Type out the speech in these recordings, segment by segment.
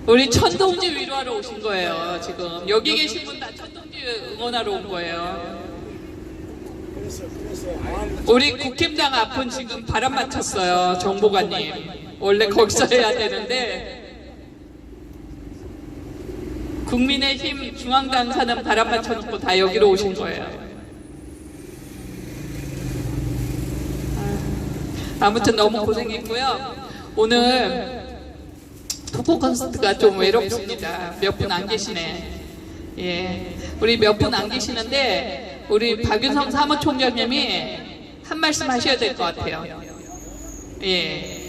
우리 천동지 위로하러 오신 거예요. 지금 여기 계신 분 다 천동지 응원하러 온 거예요. 우리 국힘당 앞은 지금 바람 맞췄어요. 정보관님 원래 거기서 해야 되는데 국민의힘 중앙당사는 바람 맞춰놓고 다 여기로 오신 거예요. 아무튼 너무 고생했고요. 오늘 토크 콘서트가 좀 외롭습니다. 몇 분 안 계시네. 예, 우리 몇 분 안 계시는데 우리 박윤성 사무총장님이 한 말씀 하셔야 될 것 같아요. 예,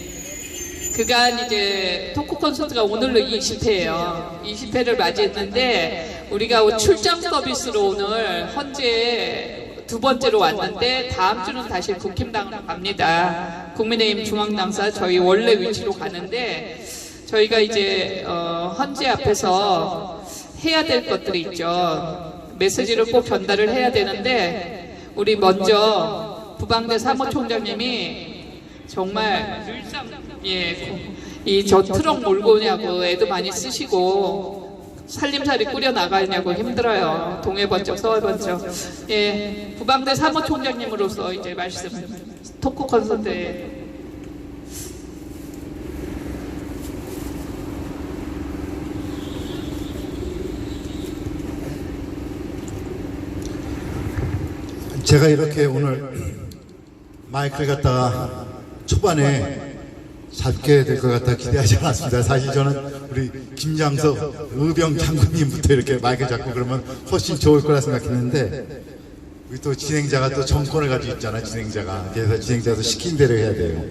그간 이제 토크 콘서트가 오늘로 20회예요. 20회를 맞이했는데 우리가 출장 서비스로 오늘 헌재 두 번째로 왔는데 다음 주는 다시 국힘당으로 갑니다. 국민의힘 중앙당사 저희 원래 위치로 가는데 저희가 이제 헌재 앞에서 해야 될 것들이 있죠. 메시지를 꼭 전달을 해야 되는데 우리 먼저 부방대 사무총장님이 정말 늘상 이 저 트럭 몰고 오냐고 애도 많이 쓰시고 살림살이 꾸려 나가냐고 힘들어요. 동해번쩍 서해번쩍. 예, 부방대 사무총장님으로서 이제 말씀 토크 콘서트에 제가 이렇게 오늘 마이크를 갖다가 초반에 잡게 될 것 같아 기대하지 않았습니다. 사실 저는 우리 김장석 의병 장군님부터 이렇게 마이크 잡고 그러면 훨씬 좋을 거라 생각했는데 우리 또 진행자가 또 정권을 가지고 있잖아요. 진행자가. 그래서 진행자도 시킨 대로 해야 돼요.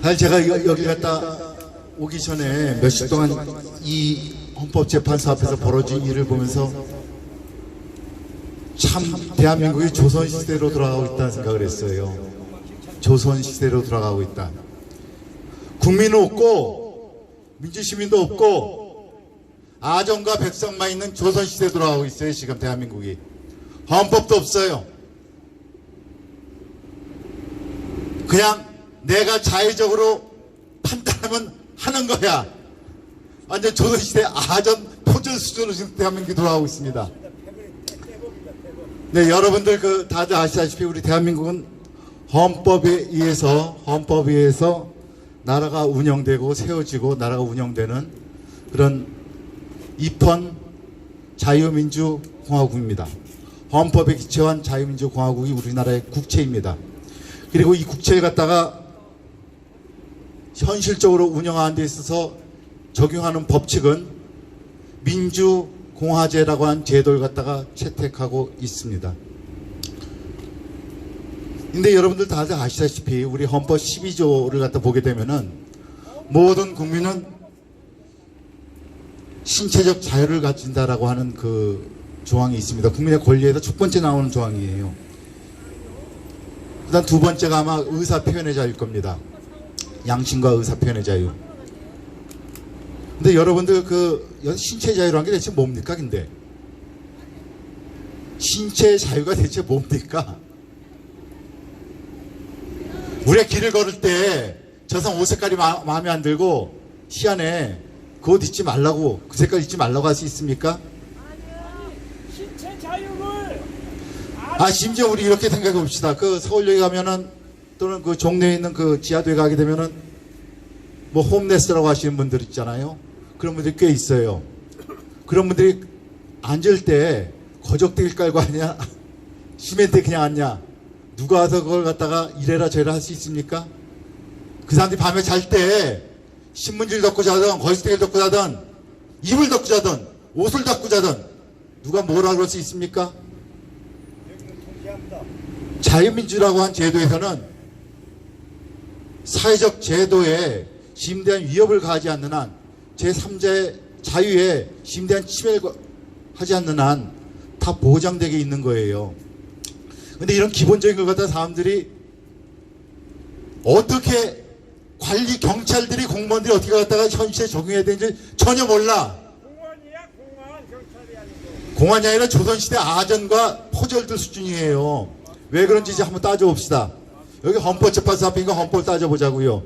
사실 제가 여기 갔다 오기 전에 몇십 동안 이 헌법재판소 앞에서 벌어진 일을 보면서 참 대한민국이 조선시대로 돌아가고 있다는 생각을 했어요. 조선시대로 돌아가고 있다. 국민은 없고 민주시민도 없고 아정과 백성만 있는 조선시대에 돌아가고 있어요. 지금 대한민국이. 헌법도 없어요. 그냥 내가 자의적으로 판단하면 하는 거야. 완전 조선시대 아전 포전 수준으로 지금 대한민국이 돌아가고 있습니다. 네, 여러분들 다들 아시다시피 우리 대한민국은 헌법에 의해서 나라가 운영되고 세워지고 나라가 운영되는 그런 입헌 자유민주공화국입니다. 헌법에 기초한 자유민주공화국이 우리나라의 국채입니다. 그리고 이 국채를 갖다가 현실적으로 운영하는 데 있어서 적용하는 법칙은 민주공화제라고 하는 제도를 갖다가 채택하고 있습니다. 근데 여러분들 다들 아시다시피 우리 헌법 12조를 갖다 보게 되면은 모든 국민은 신체적 자유를 가진다라고 하는 그 조항이 있습니다. 국민의 권리에서 첫 번째 나오는 조항이에요. 그다음 두 번째가 아마 의사 표현의 자유일 겁니다. 양심과 의사 표현의 자유. 근데 여러분들 신체 자유라는 게 대체 뭡니까? 근데 신체 자유가 대체 뭡니까? 우리가 길을 걸을 때 저 사람 옷 색깔이 마음에 안 들고 희한해. 그 옷 입지 말라고, 그 색깔 입지 말라고 할 수 있습니까? 신체 자유를 심지어 우리 이렇게 생각해 봅시다. 서울역에 가면은 또는 종로에 있는 지하도에 가게 되면은 뭐 홈레스라고 하시는 분들 있잖아요. 그런 분들이 꽤 있어요. 그런 분들이 앉을 때 거적대기 깔고 하냐 시멘트에 그냥 앉냐, 누가 와서 그걸 갖다가 이래라 저래라 할 수 있습니까? 그 사람들이 밤에 잘 때 신문지를 덮고 자든 거시대기를 덮고 자든 이불 덮고 자든 옷을 덮고 자든 누가 뭐라 그럴 수 있습니까? 자유민주라고 한 제도에서는 사회적 제도에 심대한 위협을 가하지 않는 한, 제3자의 자유에 심대한 침해를 하지 않는 한 다 보장되게 있는 거예요. 근데 이런 기본적인 걸 갖다 사람들이 어떻게 경찰들이 공무원들이 어떻게 갖다가 현실에 적용해야 되는지 전혀 몰라. 공안이야, 공안. 경찰이 아니고. 공안이 아니라 조선시대 아전과 포절들 수준이에요. 왜 그런지 이제 한번 따져봅시다. 여기 헌법재판소 앞이니까 헌법을 따져보자고요.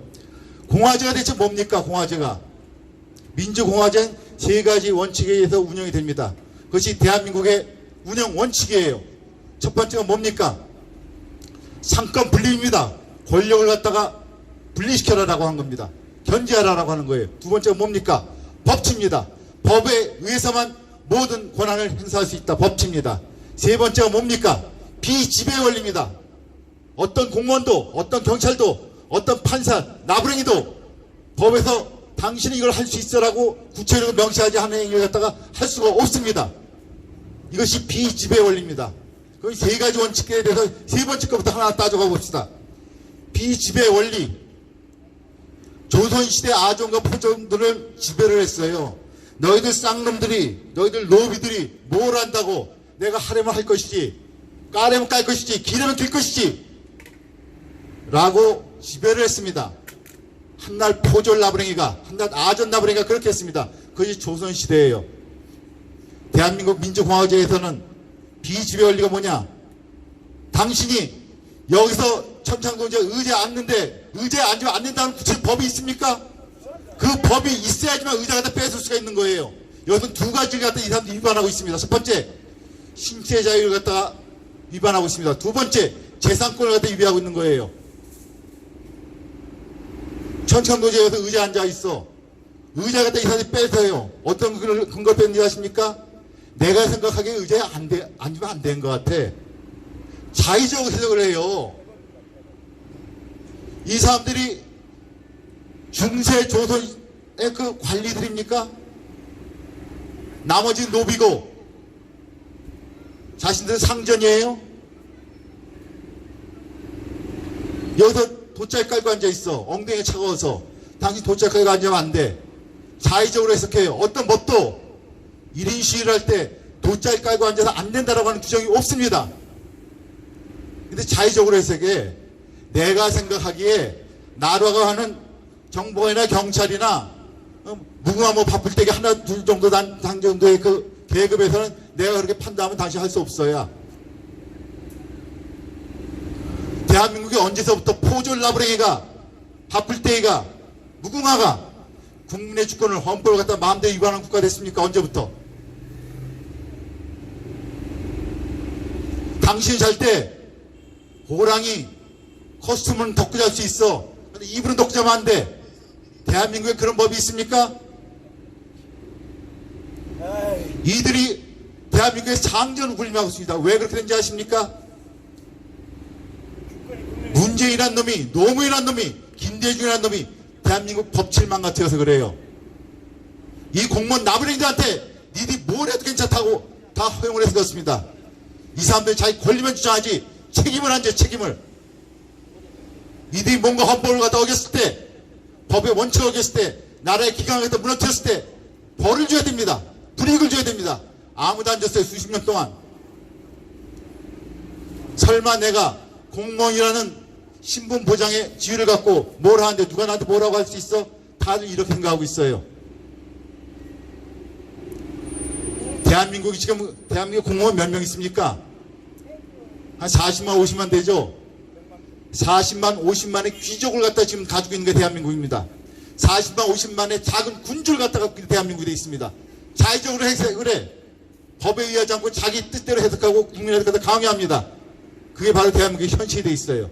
공화제가 대체 뭡니까? 공화제가 민주공화제는 세 가지 원칙에 의해서 운영이 됩니다. 그것이 대한민국의 운영 원칙이에요. 첫 번째가 뭡니까? 상권 분립입니다. 권력을 갖다가 분리시켜라라고 한 겁니다. 견제하라라고 하는 거예요. 두 번째가 뭡니까? 법치입니다. 법에 의해서만 모든 권한을 행사할 수 있다. 법치입니다. 세 번째가 뭡니까? 비지배 원리입니다. 어떤 공무원도, 어떤 경찰도, 어떤 판사, 나부랭이도 법에서 당신이 이걸 할 수 있어라고 구체적으로 명시하지 않은 행위를 갖다가 할 수가 없습니다. 이것이 비지배 원리입니다. 그 세 가지 원칙에 대해서 세 번째 것부터 하나 따져가 봅시다. 비지배 원리. 조선시대 아종과 포종들을 지배를 했어요. 너희들 쌍놈들이, 너희들 노비들이 뭘 한다고 내가 하려면 할 것이지, 까려면 깔 것이지, 기려면 길 것이지 라고 지배를 했습니다. 한날 포졸 나부랭이가, 한날 아전 나부랭이가 그렇게 했습니다. 그것이 조선시대예요. 대한민국 민주공화제에서는 비지배 원리가 뭐냐? 당신이 여기서 천창동지에 의자에 앉는데 의자에 앉으면 안 된다는 구체적 법이 있습니까? 그 법이 있어야지만 의자를 갖다 뺏을 수가 있는 거예요. 여기서 두 가지를 갖다 이 사람들이 위반하고 있습니다. 첫 번째, 신체 자유를 갖다가 위반하고 있습니다. 두 번째, 재산권을 갖다 위배하고 있는 거예요. 천창동지에 여기서 의자에 앉아 있어. 의자 갖다 이 사람들이 뺏어요. 어떤 근거 뺐는지 아십니까? 내가 생각하기에 의자에 앉으면 안 되는 것 같아. 자의적으로 해석을 해요. 이 사람들이 중세 조선의 그 관리들입니까? 나머지 노비고 자신들은 상전이에요? 여기서 돗자리 깔고 앉아있어. 엉덩이가 차가워서. 당신 돗자리 깔고 앉으면 안 돼. 자의적으로 해석해요. 어떤 법도 1인 시위를 할 때 돗자리 깔고 앉아서 안 된다라고 하는 규정이 없습니다. 근데 자의적으로 해석해. 내가 생각하기에 나라가 하는 정보이나 경찰이나 무궁화 뭐 바쁠 때에 하나 둘 정도 당 정도의 그 계급에서는 내가 그렇게 판단하면 당신 할 수 없어야. 대한민국이 언제서부터 포졸 나부랭이가 바쁠 때가 무궁화가 국민의 주권을 헌법을 갖다 마음대로 위반한 국가 됐습니까? 언제부터? 당신이 잘 때 호랑이 커스텀은 덮고 잘 수 있어. 근데 이불은 덮고 자면 안 돼. 대한민국에 그런 법이 있습니까? 이들이 대한민국의 상전을 군림하고 있습니다. 왜 그렇게 된지 아십니까? 문재인이란 놈이, 노무현이란 놈이, 김대중이란 놈이 대한민국 법치를 망가뜨려서 그래요. 이 공무원 나부랭이들한테 니들이 뭘 해도 괜찮다고 다 허용을 해서 그렇습니다. 이 사람들이 자기 권리만 주장하지 책임을 안 져. 책임을. 니들이 뭔가 헌법을 갖다 어겼을 때, 법의 원칙을 어겼을 때, 나라의 기강을 갖다 무너뜨렸을 때 벌을 줘야 됩니다. 불이익을 줘야 됩니다. 아무도 안 줬어요. 수십 년 동안. 설마 내가 공무원이라는 신분 보장의 지위를 갖고 뭘 하는데 누가 나한테 뭐라고 할 수 있어? 다들 이렇게 생각하고 있어요. 대한민국이 지금 대한민국 공무원 몇 명 있습니까? 한 40만 50만 되죠. 40만 50만의 귀족을 갖다 지금 가지고 있는 게 대한민국입니다. 40만 50만의 작은 군주를 갖다가 대한민국이 되어 있습니다. 자의적으로 해석을 해. 법에 의하지 않고 자기 뜻대로 해석하고 국민한테 갖다 강요합니다. 그게 바로 대한민국의 현실이 되어 있어요.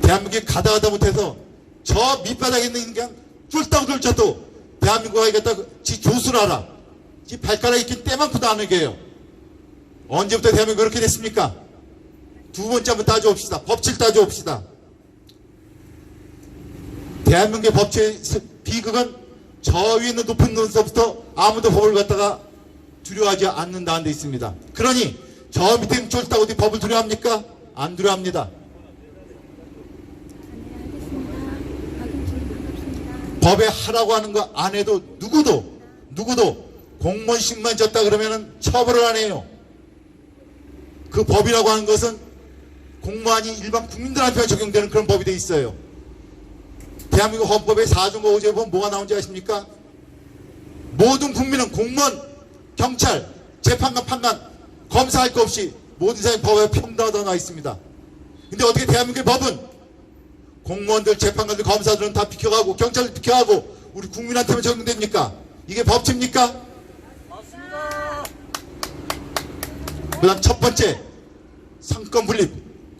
대한민국이 가다 못해서 저 밑바닥에 있는 그냥 쫄딱 쫄쳐도 대한민국이 갖다 지 조수를 알아. 지 발가락에 있긴 때만큼도 안 하게요. 언제부터 대한민국이 그렇게 됐습니까? 두 번째 한번 따져봅시다. 법칙 따져봅시다. 대한민국의 법치의 비극은 저 위에 있는 높은 논서부터 아무도 법을 갖다가 두려워하지 않는다는 데 있습니다. 그러니 저 밑에 쫄딱 어디 법을 두려워합니까? 안 두려워합니다. 법에 하라고 하는 거 안 해도 누구도 공무원식만 졌다 그러면은 처벌을 안 해요. 그 법이라고 하는 것은 공무원이 일반 국민들한테 적용되는 그런 법이 돼 있어요. 대한민국 헌법의 4조과 5조에 보면 뭐가 나온지 아십니까? 모든 국민은 공무원, 경찰, 재판관, 판관, 검사할 거 없이 모든 사람이 법에 평등하다고 나와 있습니다. 근데 어떻게 대한민국의 법은 공무원들, 재판관들, 검사들은 다 비켜가고 경찰들 비켜가고 우리 국민한테만 적용됩니까? 이게 법치입니까? 맞습니다. 그 다음 첫 번째, 상권 분립,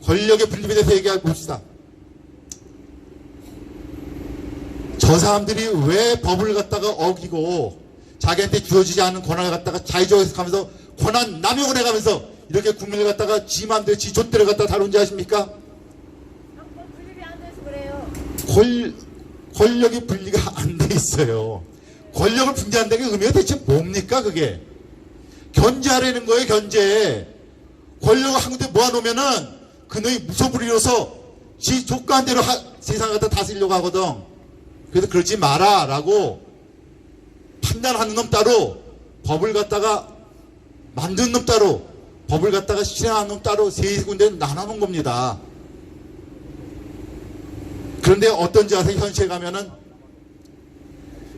권력의 분립에 대해서 얘기해 봅시다. 저 사람들이 왜 법을 갖다가 어기고 자기한테 주어지지 않은 권한을 갖다가 자의적으로 권한 남용을 해가면서 이렇게 국민을 갖다가 지 맘대로 지 좆대로 갖다가 다룬지 아십니까? 상권 분립이 안 돼서 그래요. 권력이 분리가 안 돼 있어요. 권력을 분리한다는 게 의미가 대체 뭡니까 그게? 견제하라는 거예요. 견제. 권력을 한 군데 모아놓으면은 그놈이 무소불위로서 지 족가한 대로 세상을 갖다 다스리려고 하거든. 그래서 그러지 마라 라고 판단하는 놈 따로, 법을 갖다가 만든 놈 따로, 법을 갖다가 실행하는 놈 따로 세 군데 나눠놓은 겁니다. 그런데 어떤지 아세요? 현실에 가면은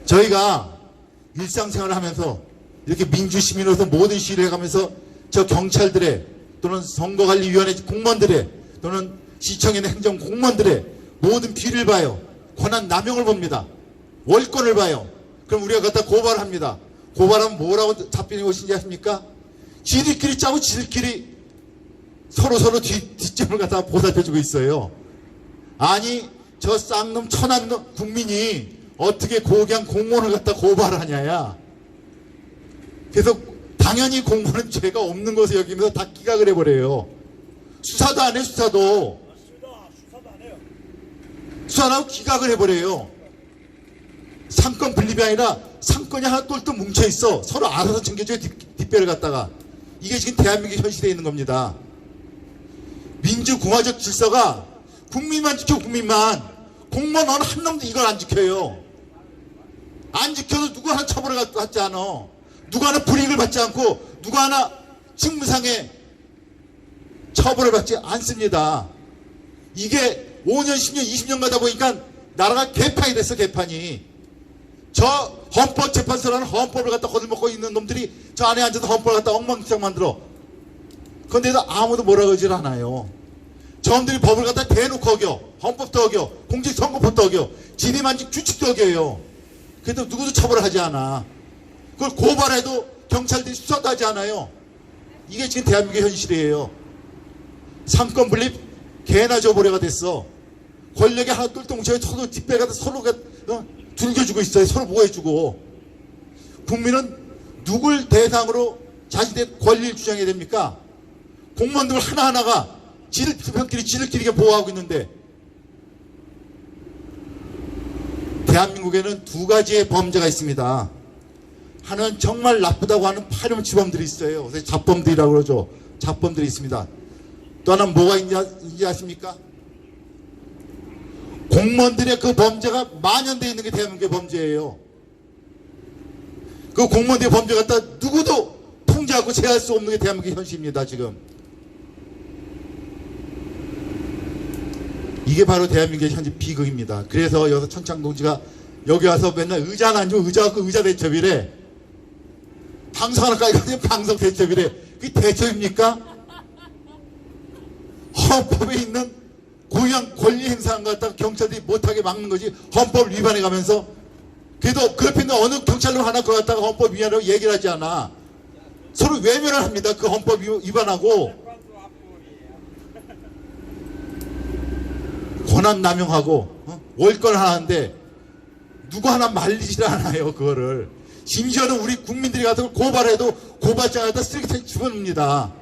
저희가 일상생활을 하면서 이렇게 민주시민으로서 모든 시위를 해가면서 저 경찰들의 또는 선거관리위원회 공무원들의 또는 시청에 있는 행정 공무원들의 모든 비리를 봐요. 권한 남용을 봅니다. 월권을 봐요. 그럼 우리가 갖다 고발을 합니다. 고발하면 뭐라고 답변이 오신지 아십니까? 지들끼리 짜고 지들끼리 서로 뒷점을 갖다가 보살펴주고 있어요. 아니 저 쌍놈 천한 놈 국민이 어떻게 고귀한 공무원을 갖다 고발을 하냐야. 그래서 당연히 공무원은 죄가 없는 것을 여기면서 다 기각을 해버려요. 수사도 안 해. 수사도 수사도 안 해요. 수사를 하고 기각을 해버려요. 상권 분립이 아니라 상권이 하나 똘똘 뭉쳐있어. 서로 알아서 챙겨줘요. 뒷배를 갖다가. 이게 지금 대한민국 현실에 있는 겁니다. 민주공화적 질서가 국민만 지켜. 국민만. 공무원 어느 한 놈도 이걸 안 지켜요. 안 지켜도 누구 하나 처벌을 받지 않아. 누구 하나 불이익을 받지 않고 누구 하나 직무상의 처벌을 받지 않습니다. 이게 5년, 10년, 20년 가다 보니까 나라가 개판이 됐어. 개판이. 저 헌법재판소라는 헌법을 갖다 거들먹고 있는 놈들이 저 안에 앉아서 헌법을 갖다 엉망진창 만들어. 그런데도 아무도 뭐라 그러질 않아요. 저놈들이 법을 갖다 대놓고 어겨. 헌법도 어겨. 공직선거법도 어겨. 지네 만지 규칙도 어겨요. 그래도 누구도 처벌을 하지 않아. 그걸 고발해도 경찰들이 수사도 하지 않아요. 이게 지금 대한민국의 현실이에요. 상권 분립 개나 저보레가 됐어. 권력이 하나 똘똘 뭉쳐서 서로 뒷배가 서로가 둘겨주고 있어요. 서로 보호해주고. 국민은 누굴 대상으로 자신의 권리를 주장해야 됩니까? 공무원들 하나하나가 지들끼리 보호하고 있는데, 대한민국에는 두 가지의 범죄가 있습니다. 하나는 정말 나쁘다고 하는 파렴치범들이 있어요. 그래서 잡범들이라고 그러죠. 잡범들이 있습니다. 또 하나는 뭐가 있는지 아십니까? 공무원들의 그 범죄가 만연되어 있는 게 대한민국의 범죄예요. 그 공무원들의 범죄 갖다 누구도 통제하고 제어할 수 없는 게 대한민국의 현실입니다. 지금. 이게 바로 대한민국의 현재 비극입니다. 그래서 여기서 천창동지가 여기 와서 맨날 의자 안 앉으면 의자 대첩이래. 방송 하나 까지고 방송 대첩이래. 그게 대첩입니까? 헌법에 있는 고유한 권리 행사한 것 갖다가 경찰들이 못하게 막는 거지. 헌법 위반해 가면서. 그래도 그 옆에 있는 어느 경찰로 하나 그거 갖다가 헌법 위반이라고 얘기를 하지 않아. 서로 외면을 합니다. 그 헌법 위반하고. 권한 남용하고 월권을 하는데 누구 하나 말리질 않아요. 그거를. 심지어는 우리 국민들이 가서 고발해도 고발장에다 쓰레기통에 집어넣습니다.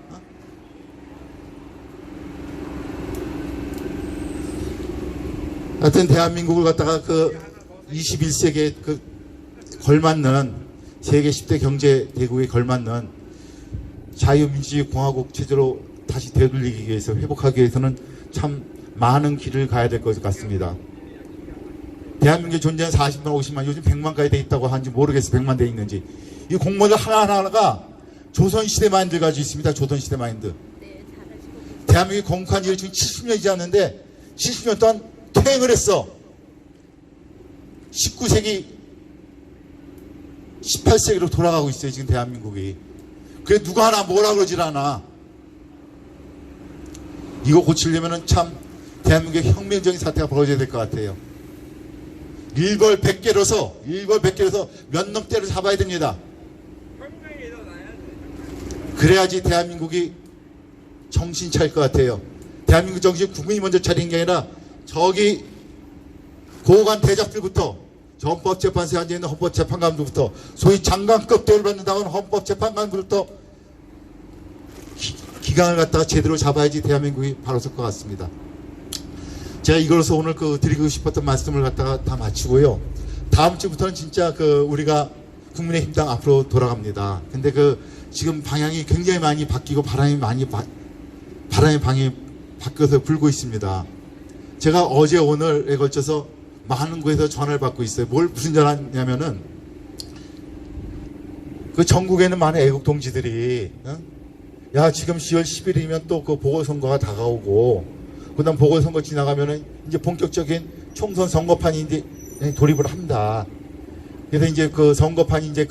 하여튼 대한민국을 갖다가 그 21세기에 그 걸맞는 세계 10대 경제 대국에 걸맞는 자유민주주의 공화국 체제로 다시 되돌리기 위해서, 회복하기 위해서는 참 많은 길을 가야 될 것 같습니다. 대한민국에 존재하는 40만, 50만, 요즘 100만까지 돼 있다고 하는지 모르겠어요. 100만 돼 있는지. 이 공무원들 하나하나가 조선시대 마인드를 가지고 있습니다. 조선시대 마인드. 대한민국이 건국한 지 지금 70년이지 않는데 70년 동안 퇴행을 했어. 19세기, 18세기로 돌아가고 있어요. 지금 대한민국이. 그래 누가 하나 뭐라 그러질 않아. 이거 고치려면은 참 대한민국의 혁명적인 사태가 벌어져야 될 것 같아요. 일벌백계로서 몇 놈대를 잡아야 됩니다. 그래야지 대한민국이 정신 차릴 것 같아요. 대한민국 정신 국민이 먼저 차리는 게 아니라 저기 고관 대작들부터 헌법재판소에 앉아있는 헌법재판관들부터 소위 장관급 대우를 받는다는 헌법재판관들부터 기강을 갖다가 제대로 잡아야지 대한민국이 바로 설 것 같습니다. 제가 이걸로서 오늘 드리고 싶었던 말씀을 갖다가 다 마치고요. 다음 주부터는 진짜 우리가 국민의힘당 앞으로 돌아갑니다. 근데 지금 방향이 굉장히 많이 바뀌고 바람이 바뀌어서 불고 있습니다. 제가 어제 오늘에 걸쳐서 많은 곳에서 전화를 받고 있어요. 무슨 전화냐면은 전국에 있는 많은 애국 동지들이 야 지금 10월 10일이면 또 보궐선거가 다가오고 그다음 보궐선거 지나가면은 이제 본격적인 총선 선거판이 이제 돌입을 한다. 그래서 이제 선거판이 이제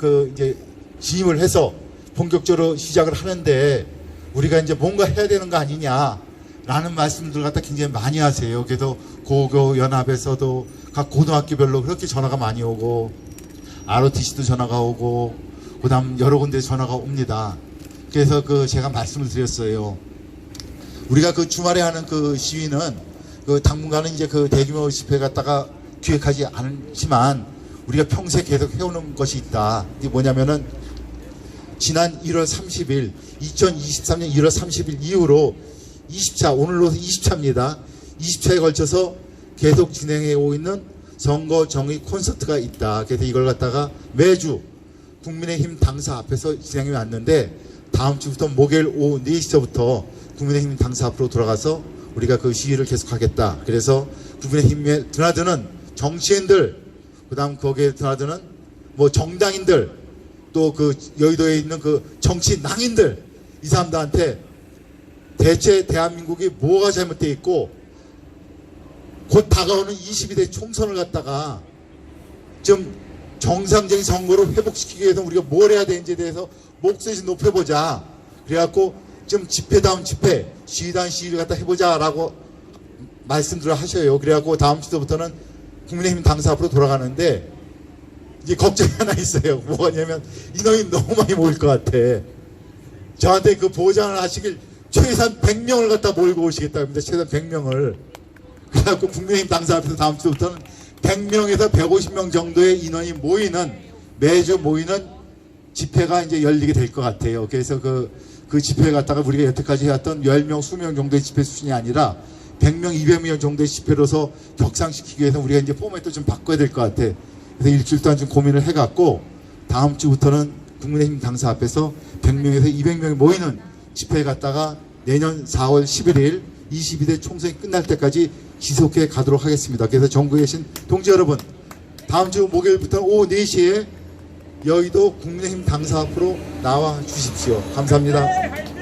진입을 해서 본격적으로 시작을 하는데 우리가 이제 뭔가 해야 되는 거 아니냐라는 말씀들 갖다 굉장히 많이 하세요. 그래서 고교 연합에서도 각 고등학교별로 그렇게 전화가 많이 오고 ROTC도 전화가 오고 그다음 여러 군데 전화가 옵니다. 그래서 제가 말씀을 드렸어요. 우리가 주말에 하는 시위는 당분간은 이제 대규모 집회 갖다가 기획하지 않지만 우리가 평생 계속 해오는 것이 있다. 이게 뭐냐면은 지난 1월 30일 2023년 1월 30일 이후로 20차 오늘로서 20차입니다. 20차에 걸쳐서 계속 진행해 오고 있는 선거 정의 콘서트가 있다. 그래서 이걸 갖다가 매주 국민의힘 당사 앞에서 진행해 왔는데 다음 주부터 목요일 오후 4시서부터 국민의힘 당사 앞으로 돌아가서 우리가 시위를 계속하겠다. 그래서 국민의힘에 드나드는 정치인들, 그 다음 거기에 드나드는 정당인들, 또 여의도에 있는 정치 낭인들, 이 사람들한테 대체 대한민국이 뭐가 잘못되어 있고 곧 다가오는 22대 총선을 갖다가 좀 정상적인 선거로 회복시키기 위해서 우리가 뭘 해야 되는지에 대해서 목소리 좀 높여보자. 그래갖고 좀 집회다운 집회, 시위다운 시위를 갖다 해보자라고 말씀들을 하셔요. 그래갖고 다음 주부터는 국민의힘 당사 앞으로 돌아가는데 이제 걱정이 하나 있어요. 뭐냐면 인원이 너무 많이 모일 것 같아. 저한테 보장을 하시길 최소한 100명을 갖다 몰고 오시겠다고 합니다. 최소한 100명을. 그래갖고 국민의힘 당사 앞에서 다음 주부터는 100명에서 150명 정도의 인원이 매주 모이는 집회가 이제 열리게 될 것 같아요. 그래서 그 집회 갖다가 우리가 여태까지 해왔던 10명, 20명 정도의 집회 수준이 아니라 100명, 200명 정도의 집회로서 격상시키기 위해서 우리가 이제 포맷도 좀 바꿔야 될 것 같아. 그래서 일주일 동안 좀 고민을 해갖고 다음 주부터는 국민의힘 당사 앞에서 100명에서 200명이 모이는 집회 갖다가 내년 4월 11일 22대 총선이 끝날 때까지 지속해 가도록 하겠습니다. 그래서 전국에 계신 동지 여러분, 다음 주 목요일부터 오후 4시에 여의도 국민의힘 당사 앞으로 나와 주십시오. 감사합니다.